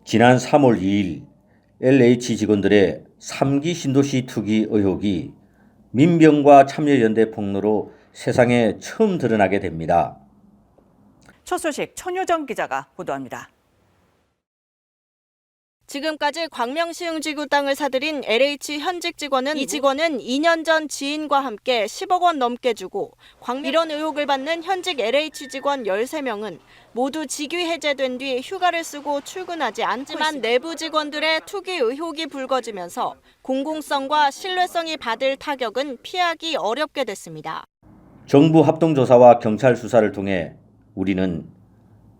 지난 3월 2일 LH 직원들의 3기 신도시 투기 의혹이 민병과 참여연대 폭로로 세상에 처음 드러나게 됩니다. 첫 소식 천효정 기자가 보도합니다. 지금까지 광명시흥지구 땅을 사들인 LH 현직 직원은 이 직원은 2년 전 지인과 함께 10억 원 넘게 주고 이런 의혹을 받는 현직 LH 직원 13명은 모두 직위 해제된 뒤 휴가를 쓰고 출근하지 않지만 내부 직원들의 투기 의혹이 불거지면서 공공성과 신뢰성이 받을 타격은 피하기 어렵게 됐습니다. 정부 합동조사와 경찰 수사를 통해 우리는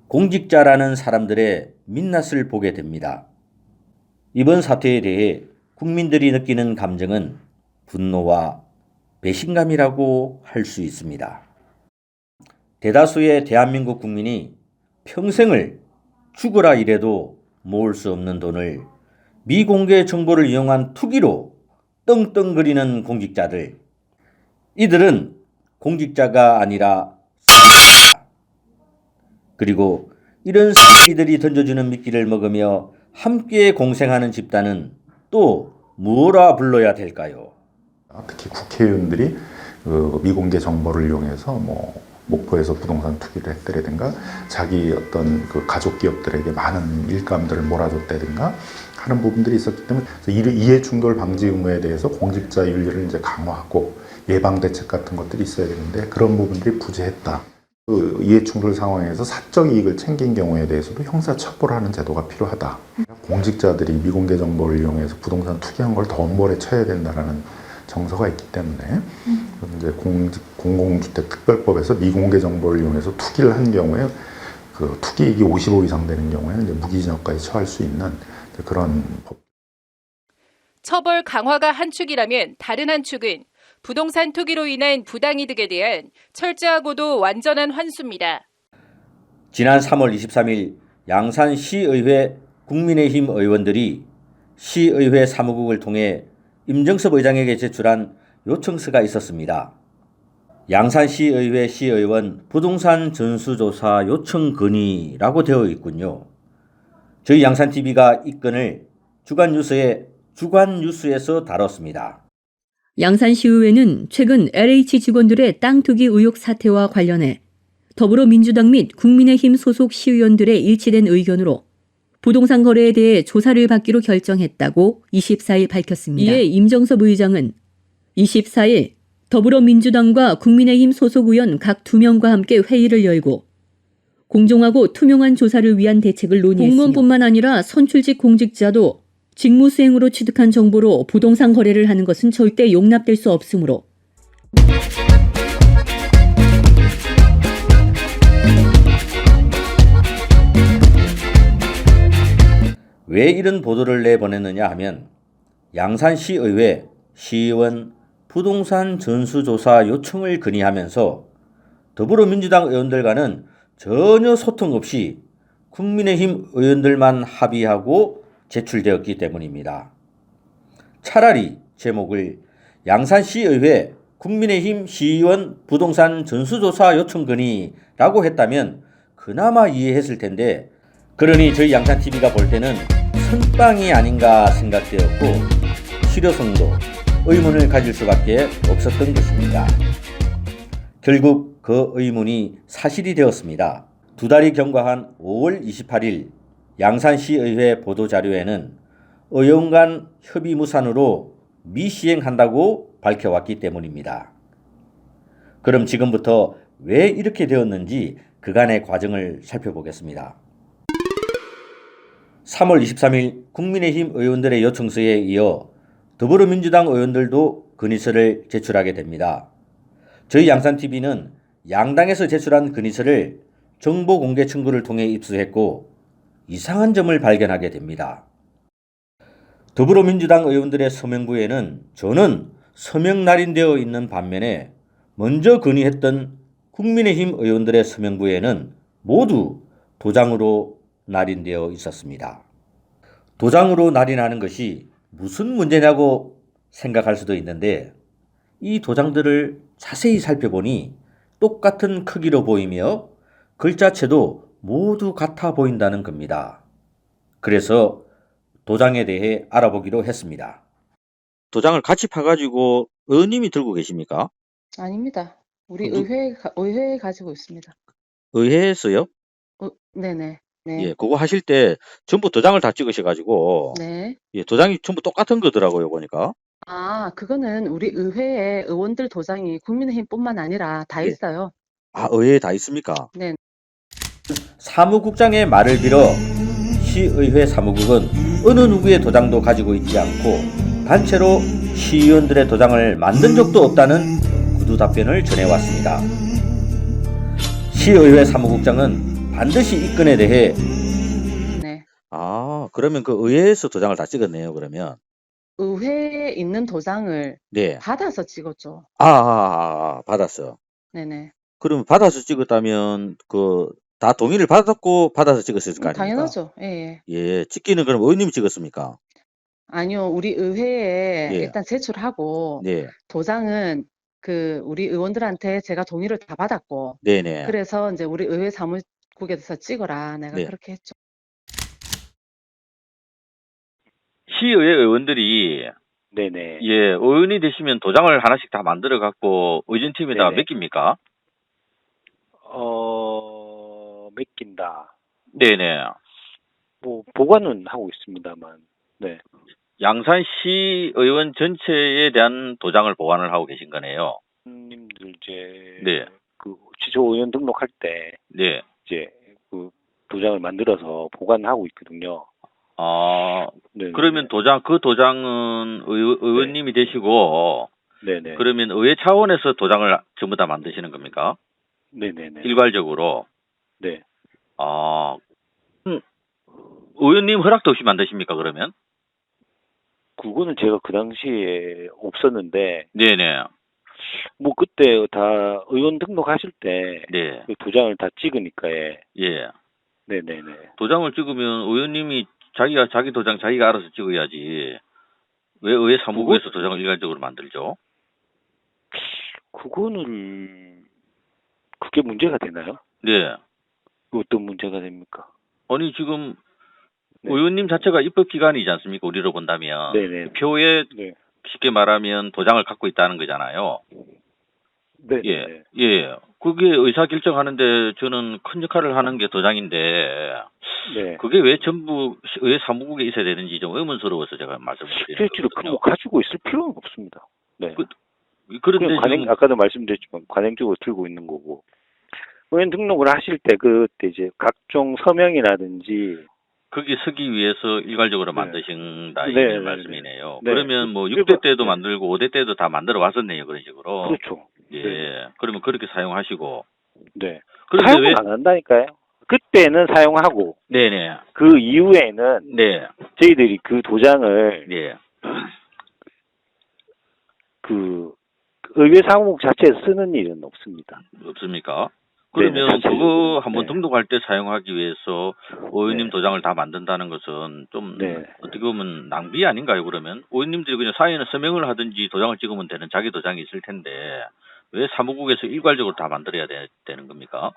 공직자라는 사람들의 민낯을 보게 됩니다. 이번 사태에 대해 국민들이 느끼는 감정은 분노와 배신감이라고 할 수 있습니다. 대다수의 대한민국 국민이 평생을 죽어라 이래도 모을 수 없는 돈을 미공개 정보를 이용한 투기로 떵떵거리는 공직자들. 이들은 공직자가 아니라 그리고 이런 이들이 던져주는 미끼를 먹으며 함께 공생하는 집단은 또 뭐라 불러야 될까요? 특히 국회의원들이 미공개 정보를 이용해서 목포에서 부동산 투기를 했다든가 자기 어떤 가족 기업들에게 많은 일감들을 몰아줬다든가 하는 부분들이 있었기 때문에 이해 충돌 방지 의무에 대해서 공직자 윤리를 이제 강화하고 예방 대책 같은 것들이 있어야 되는데 그런 부분들이 부재했다. 이해 충돌 상황에서 사적 이익을 챙긴 경우에 대해서도 형사 처벌하는 제도가 필요하다. 공직자들이 미공개 정보를 이용해서 부동산 투기한 걸 더 엄벌에 쳐야 된다라는 정서가 있기 때문에 이제 공공주택특별법에서 미공개 정보를 이용해서 투기를 한 경우에 투기이익이 55 이상 되는 경우에는 이제 무기징역까지 처할 수 있는 그런 법. 처벌 강화가 한 축이라면 다른 한 축은 부동산 투기로 인한 부당이득에 대한 철저하고도 완전한 환수입니다. 지난 3월 23일 양산시의회 국민의힘 의원들이 시의회 사무국을 통해 임정섭 의장에게 제출한 요청서가 있었습니다. 양산시의회 시의원 부동산 전수조사 요청 건의라고 되어 있군요. 저희 양산TV가 이 건을 주간뉴스에서 다뤘습니다. 양산시의회는 최근 LH 직원들의 땅 투기 의혹 사태와 관련해 더불어민주당 및 국민의힘 소속 시의원들의 일치된 의견으로 부동산 거래에 대해 조사를 받기로 결정했다고 24일 밝혔습니다. 이에 임정섭 의장은 24일 더불어민주당과 국민의힘 소속 의원 각 2명과 함께 회의를 열고 공정하고 투명한 조사를 위한 대책을 논의했으며 공무원뿐만 아니라 선출직 공직자도 직무수행으로 취득한 정보로 부동산 거래를 하는 것은 절대 용납될 수 없으므로 왜 이런 보도를 내보냈느냐 하면 양산시의회 시의원 부동산 전수조사 요청을 건의하면서 더불어민주당 의원들과는 전혀 소통 없이 국민의힘 의원들만 합의하고 제출되었기 때문입니다. 차라리 제목을 양산시의회 국민의힘 시의원 부동산 전수조사 요청 건의라고 했다면 그나마 이해했을 텐데 그러니 저희 양산TV가 볼 때는 선빵이 아닌가 생각되었고 실효성도 의문을 가질 수밖에 없었던 것입니다. 결국 그 의문이 사실이 되었습니다. 2달이 경과한 5월 28일 양산시의회 보도자료에는 의원 간 협의 무산으로 미시행한다고 밝혀왔기 때문입니다. 그럼 지금부터 왜 이렇게 되었는지 그간의 과정을 살펴보겠습니다. 3월 23일 국민의힘 의원들의 요청서에 이어 더불어민주당 의원들도 건의서를 제출하게 됩니다. 저희 양산TV는 양당에서 제출한 건의서를 정보 공개 청구를 통해 입수했고 이상한 점을 발견하게 됩니다. 더불어민주당 의원들의 서명부에는 저는 서명 날인되어 있는 반면에 먼저 건의했던 국민의힘 의원들의 서명부에는 모두 도장으로 날인되어 있었습니다. 도장으로 날인하는 것이 무슨 문제냐고 생각할 수도 있는데 이 도장들을 자세히 살펴보니 똑같은 크기로 보이며 글자체도 모두 같아 보인다는 겁니다. 그래서 도장에 대해 알아보기로 했습니다. 도장을 같이 파가지고 의원님이 들고 계십니까? 아닙니다. 우리 누- 의회에 가지고 있습니다. 의회에서요? 네네. 네. 예, 그거 하실 때 전부 도장을 다 찍으셔가지고 네. 예, 도장이 전부 똑같은 거더라고요, 보니까. 아, 그거는 우리 의회에 의원들 도장이 국민의힘뿐만 아니라 다 예. 있어요. 아, 의회에 다 있습니까? 네. 사무국장의 말을 빌어 시의회 사무국은 어느 누구의 도장도 가지고 있지 않고 단체로 시의원들의 도장을 만든 적도 없다는 구두 답변을 전해왔습니다. 시의회 사무국장은 반드시 이 건에 대해 네. 그러면 그 의회에서 도장을 다 찍었네요, 그러면. 의회에 있는 도장을 네. 받아서 찍었죠. 받았어. 네네. 그러면 받아서 찍었다면 다 동의를 받았고 받아서 찍었을 거 아닙니까? 당연하죠. 예, 예. 예, 찍기는 그럼 의원님이 찍었습니까? 아니요, 우리 의회에 예. 일단 제출하고 네. 도장은 우리 의원들한테 제가 동의를 다 받았고 네네. 그래서 이제 우리 의회 사무국에서 찍어라. 내가 네. 그렇게 했죠. 시의회 의원들이 네네. 예, 의원이 되시면 도장을 하나씩 다 만들어 갖고 의전팀에다 네네. 맡깁니까? 맡긴다. 네네. 뭐, 보관은 하고 있습니다만, 네. 양산시 의원 전체에 대한 도장을 보관을 하고 계신 거네요. 님들 이제, 네. 지조 의원 등록할 때, 네. 이제, 도장을 만들어서 보관하고 있거든요. 네. 그러면 그 도장은 의원님이 되시고 네네. 그러면 의회 차원에서 도장을 전부 다 만드시는 겁니까? 네네네. 일괄적으로. 네. 의원님 허락도 없이 만드십니까, 그러면? 그거는 제가 그 당시에 없었는데, 네네. 뭐, 그때 다 의원 등록하실 때, 네. 그 도장을 다 찍으니까, 예. 네네네. 도장을 찍으면 의원님이 자기 도장 자기가 알아서 찍어야지. 왜 의회 사무국에서 도장을 일괄적으로 만들죠? 그게 문제가 되나요? 네. 어떤 문제가 됩니까? 아니, 지금 네. 의원님 자체가 입법기관이지 않습니까? 우리로 본다면. 네네. 표에 네. 쉽게 말하면 도장을 갖고 있다는 거잖아요. 네. 예. 예. 그게 의사결정하는데 저는 큰 역할을 하는 게 도장인데 네. 그게 왜 전부 의회 사무국에 있어야 되는지 좀 의문스러워서 제가 말씀을 드리는 실제로 거거든요. 가지고 있을 필요는 없습니다. 네. 그런데 그냥 지금 아까도 말씀드렸지만 관행적으로 들고 있는 거고. 의원 등록을 하실 때 그때 이제 각종 서명이라든지 거기 서기 위해서 일괄적으로 네. 만드신다 네, 이런 네, 말씀이네요. 네. 그러면 뭐 그리고- 6대 때도 네. 만들고 5대 때도 다 만들어 왔었네요. 그런 식으로. 그렇죠. 예. 네. 그러면 그렇게 사용하시고. 네. 그런데 사용을 안 한다니까요. 그때는 사용하고 네네. 그 이후에는 네. 저희들이 그 도장을 예. 그 의회 사무국 자체에 쓰는 일은 없습니다. 없습니까? 네네, 그러면 자체적으로. 그거 한번 네. 등록할 때 사용하기 위해서 의원님 네. 도장을 다 만든다는 것은 좀 네. 어떻게 보면 낭비 아닌가요? 그러면 의원님들이 그냥 사인을 서명을 하든지 도장을 찍으면 되는 자기 도장이 있을 텐데 왜 사무국에서 일괄적으로 다 만들어야 되는 겁니까?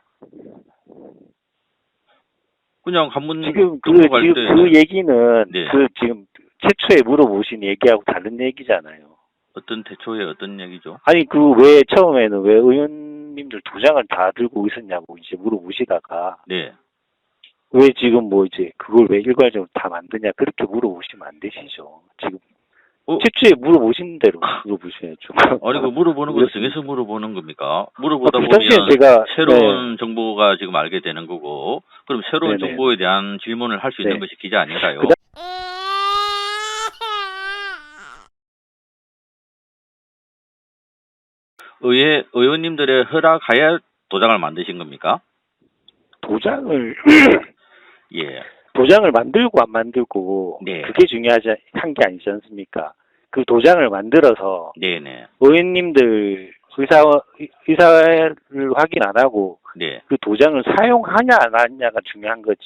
그냥 한번 지금 등록할 때 그 얘기는 네. 지금 최초에 물어보신 얘기하고 다른 얘기잖아요. 어떤 태초에 어떤 얘기죠? 아니 왜 처음에는 왜 의원님들 도장을 다 들고 있었냐고 이제 물어보시다가 네. 왜 지금 뭐 이제 그걸 왜 일괄적으로 다 만드냐 그렇게 물어보시면 안 되시죠. 지금 최초에 물어보신 대로 물어보셔야죠. 아니 그 물어보는 건 정해서 물어보는 겁니까? 물어보다 그 보면 당시에 제가 새로운 정보가 지금 알게 되는 거고 그럼 새로운 네네. 정보에 대한 질문을 할 수 있는 네. 것이 기자 아닌가요? 의원님들의 허락하에 도장을 만드신 겁니까? 도장을 예. 도장을 만들고 안 만들고 네. 그게 중요하지 한 게 아니지 않습니까? 그 도장을 만들어서 네네. 의원님들 의사를 확인 안 하고 네. 그 도장을 사용하냐 안 하냐가 중요한 거지.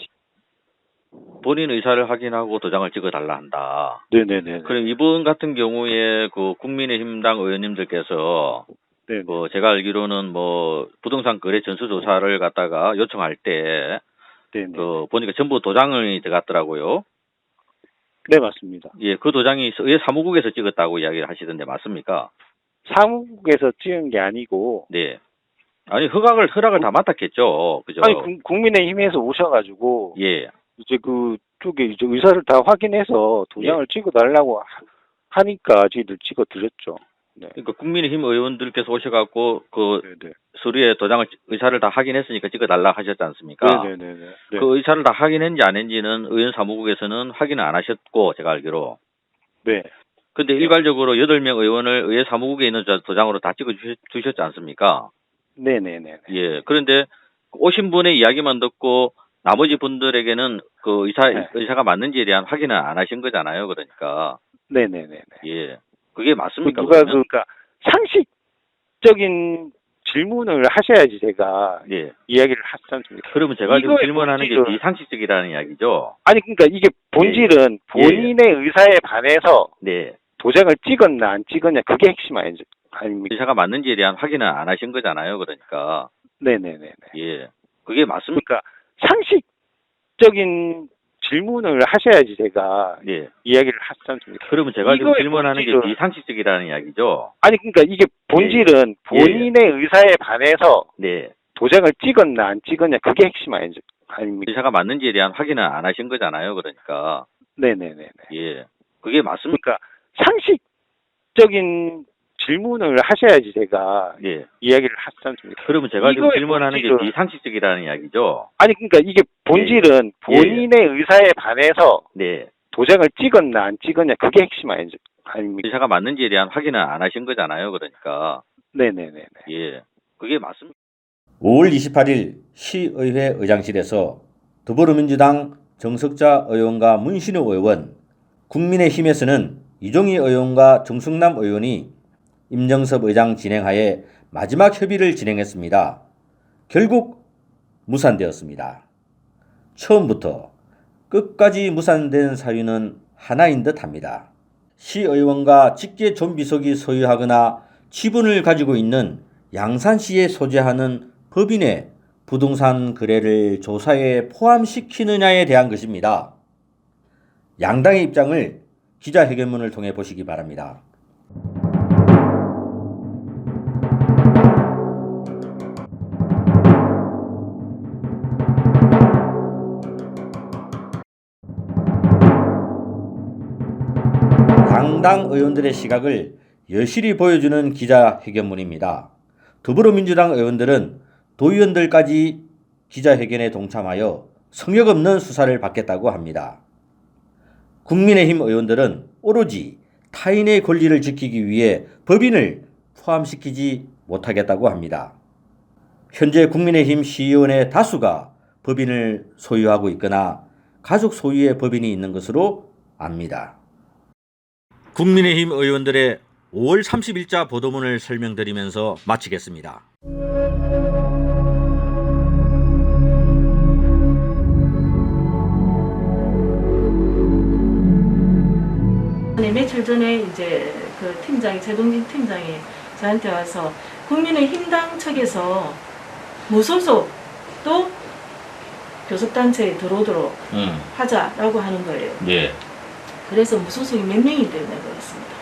본인 의사를 확인하고 도장을 찍어달라 한다. 네네네. 그럼 이번 같은 경우에 그 국민의힘당 의원님들께서 네. 제가 알기로는 부동산 거래 전수조사를 갖다가 요청할 때 네네. 보니까 전부 도장이 들어갔더라고요. 네, 맞습니다. 예, 그 도장이 의회 사무국에서 찍었다고 이야기를 하시던데 맞습니까? 사무국에서 찍은 게 아니고, 네. 아니 허락을 다 맡았겠죠. 그죠? 아니, 국민의힘에서 오셔가지고, 예. 이제 그쪽에 이제 의사를 다 확인해서 도장을 찍어달라고 하니까 저희들 찍어드렸죠. 네. 그러니까 국민의힘 의원들께서 오셔갖고 그 네네. 서류에 의사를 다 확인했으니까 찍어달라 하셨지 않습니까? 네네네. 네. 그 의사를 다 확인했는지 안 했는지는 의원 사무국에서는 확인을 안 하셨고 제가 알기로. 네. 근데 일괄적으로 8명 의원을 의회 사무국에 있는 도장으로 다 찍어주셨지 않습니까? 네네네. 예. 그런데 오신 분의 이야기만 듣고 나머지 분들에게는 그 의사가 맞는지에 대한 확인을 안 하신 거잖아요. 그러니까. 네네네. 예. 그게 맞습니까? 누가 그러면? 그러니까 상식적인 질문을 하셔야지 제가 예. 이야기를 하지 않습니까? 그러면 제가 지금 이거의 질문하는 게 본질은- 비상식적이라는 이야기죠. 아니 그러니까 이게 본질은 본인의 의사에 반해서 네. 도장을 찍었나 안 찍었냐 그게 핵심 아닙니까? 의사가 맞는지에 대한 확인을 안 하신 거잖아요. 그러니까. 네네네. 예. 그게 맞습니까? 그러니까 상식적인 질문을 하셔야지 제가 예. 이야기를 하지 않습니까? 그러면 제가 지금 이거의 질문하는 게 본질은- 비상식적이라는 이야기죠. 아니 그러니까 이게 본질은 본인의 의사에 반해서 네. 도장을 찍었나 안 찍었냐 그게 핵심 아닙니까? 의사가 맞는지에 대한 확인을 안 하신 거잖아요. 그러니까. 네네네. 예. 그게 맞습니까? 그러니까 상식적인 질문을 하셔야지 제가 예. 이야기를 하지 않습니까? 그러면 제가 지금 이거의 질문하는 게 본질은- 비상식적이라는 이야기죠. 아니 그러니까 이게 본질은 본인의 의사에 반해서 네. 도장을 찍었나 안 찍었냐 그게 핵심 아닙니까? 의사가 맞는지에 대한 확인을 안 하신 거잖아요. 그러니까. 네네네. 예. 그게 맞습니다. 5월 28일 시의회 의장실에서 더불어민주당 정석자 의원과 문신우 의원, 국민의힘에서는 이종희 의원과 정승남 의원이 임정섭 의장 진행하에 마지막 협의를 진행했습니다. 결국 무산되었습니다. 처음부터 끝까지 무산된 사유는 하나인 듯합니다. 시의원과 직계 좀비석이 소유하거나 지분을 가지고 있는 양산시에 소재하는 법인의 부동산 거래를 조사에 포함시키느냐에 대한 것입니다. 양당의 입장을 기자회견문을 통해 보시기 바랍니다. 양당 의원들의 시각을 여실히 보여주는 기자회견문입니다. 더불어민주당 의원들은 도의원들까지 기자회견에 동참하여 성역 없는 수사를 받겠다고 합니다. 국민의힘 의원들은 오로지 타인의 권리를 지키기 위해 법인을 포함시키지 못하겠다고 합니다. 현재 국민의힘 시의원의 다수가 법인을 소유하고 있거나 가족 소유의 법인이 있는 것으로 압니다. 국민의힘 의원들의 5월 30일자 보도문을 설명드리면서 마치겠습니다. 며칠 전에 이제 그 팀장이 최동진 팀장이 저한테 와서 국민의힘당 측에서 무소속도 교섭단체에 들어오도록 하자라고 하는 거예요. 네. 그래서 무소속이 몇 명이 때문에 그렇습니다.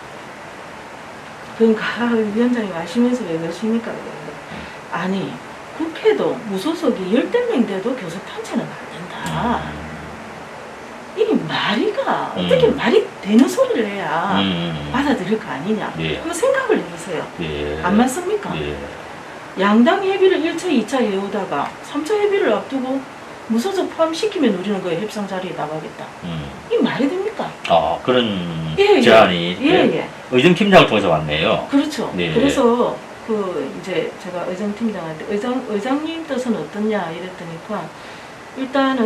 그러니까 위원장님 아시면서 왜 그러십니까? 아니 국회도 무소속이 10명 돼도 교섭단체는 안 된다. 이게 말이가 어떻게 말이 되는 소리를 해야 받아들일 거 아니냐. 네. 한번 생각을 해보세요. 네. 안 맞습니까? 네. 양당 협의를 1차, 2차 해오다가 3차 협의를 앞두고 무소속 포함시키면 우리는 그 협상 자리에 나가겠다. 이게 말이 됩니까? 아, 그런 예, 제안이 예. 의정팀장을 통해서 왔네요. 그렇죠. 네. 그래서 이제 제가 의정팀장한테 의장님 뜻은 어떠냐 이랬더니까 일단은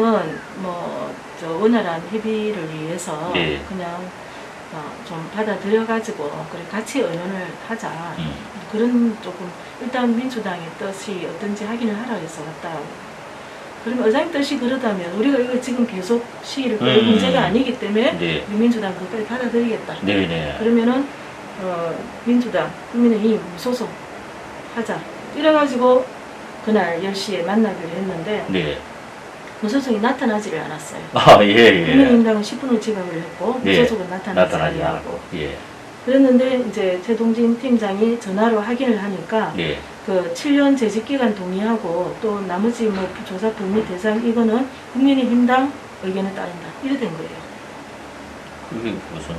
원활한 협의를 위해서 네. 그냥 좀 받아들여가지고 그래 같이 의논을 하자. 그런 조금 일단 민주당의 뜻이 어떤지 확인을 하라 해서 왔다. 그러면 의장님 뜻이 그러다면 우리가 이거 지금 계속 시위를 끌 문제가 아니기 때문에 네. 우리 민주당 그까지 받아들이겠다. 네네. 그러면은 민주당, 국민의힘 무소속 하자. 이래가지고 그날 10시에 만나기로 했는데 네. 무소속이 나타나지를 않았어요. 아, 예, 국민의힘당은 10분을 지각을 했고 예. 무소속은 나타나지 나타나지 않고 않고. 예. 그랬는데 이제 최동진 팀장이 전화로 확인을 하니까 예. 그 7년 재직 기간 동의하고 또 나머지 뭐 조사 범위 대상 이거는 국민의힘당 의견에 따른다 이래 된 거예요. 그게 무슨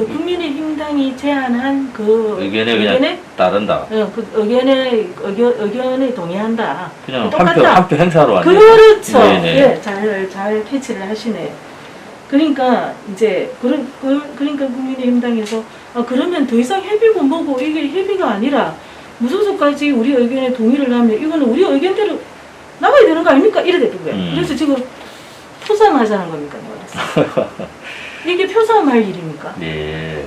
국민의힘당이 제안한 그 의견에 따른다. 그 의견에 동의한다. 그냥 똑같다. 한표 행사로 하는. 그렇죠. 네네. 예, 잘 캐치를 하시네. 그러니까 이제 그러니까 국민의힘당에서 그러면 더 이상 협의고 뭐고 이게 협의가 아니라 무소속까지 우리 의견에 동의를 하면 이거는 우리 의견대로 나가야 되는 거 아닙니까? 이래 되는 거예요. 그래서 지금 표삼하자는 겁니까? 이게 표삼할 일입니까? 예.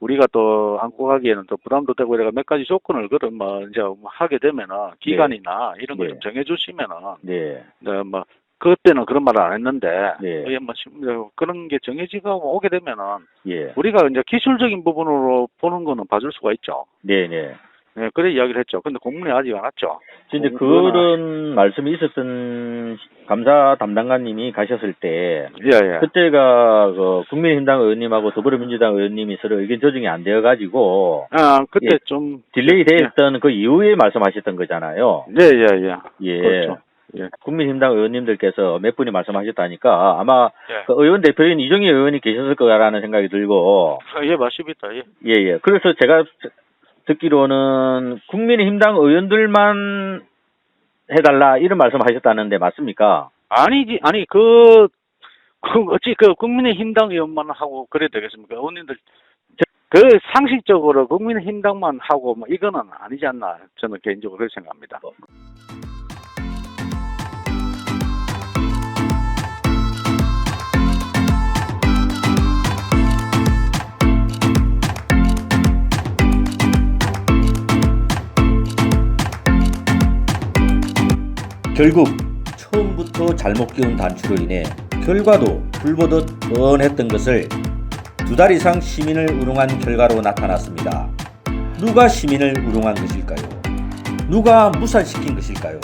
우리가 또 안고 가기에는 또 부담도 되고 이래가 몇 가지 조건을 그런 뭐 이제 하게 되면은 기간이나 이런 거 좀 정해주시면은 네. 네, 뭐 그때는 그런 말을 안 했는데 네. 뭐 그런 게 정해지고 오게 되면은 예. 우리가 이제 기술적인 부분으로 보는 거는 봐줄 수가 있죠. 네네. 네, 그래 이야기를 했죠. 근데 공문이 아직 안 왔죠. 이제 그런 말씀이 있었던 감사 담당관님이 가셨을 때 예. 그때가 그 국민의힘당 의원님하고 더불어민주당 의원님이 서로 의견 조정이 안 되어가지고 그때 예. 좀 딜레이 됐던 그 이후에 말씀하셨던 거잖아요. 예. 예. 그렇죠. 예. 국민의힘당 의원님들께서 몇 분이 말씀하셨다니까 아마 예. 그 의원 대표인 이정희 의원이 계셨을 거라는 생각이 들고 예, 맞습니다. 예. 예. 그래서 제가 듣기로는 국민의힘당 의원들만 해달라 이런 말씀하셨다는데 맞습니까? 아니 어찌 국민의힘당 의원만 하고 그래야 되겠습니까? 의원님들 상식적으로 국민의힘당만 하고 뭐 이거는 아니지 않나 저는 개인적으로 그렇게 생각합니다. 결국 처음부터 잘못 끼운 단추로 인해 결과도 불보듯 뻔했던 것을 2달 이상 시민을 우롱한 결과로 나타났습니다. 누가 시민을 우롱한 것일까요? 누가 무산시킨 것일까요?